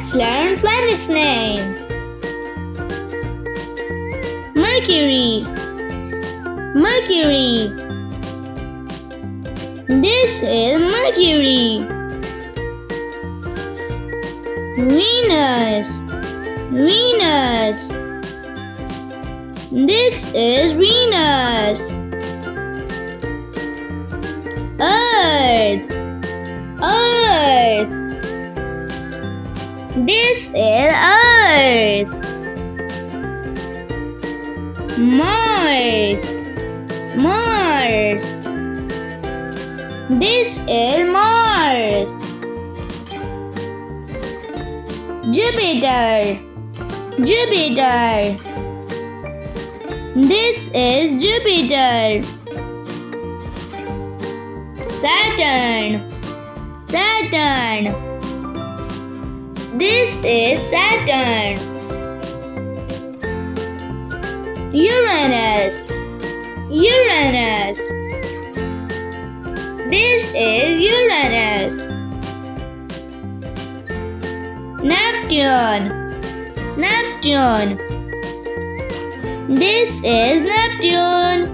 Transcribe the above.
Let's learn planet's name. Mercury. Mercury. This is Mercury. Venus. Venus. This is Venus. Earth. Earth. This is Earth. Mars. Mars. This is Mars. Jupiter. Jupiter. This is Jupiter. Saturn. Saturn. This is Saturn. Uranus. Uranus. This is Uranus. Neptune. Neptune. This is Neptune.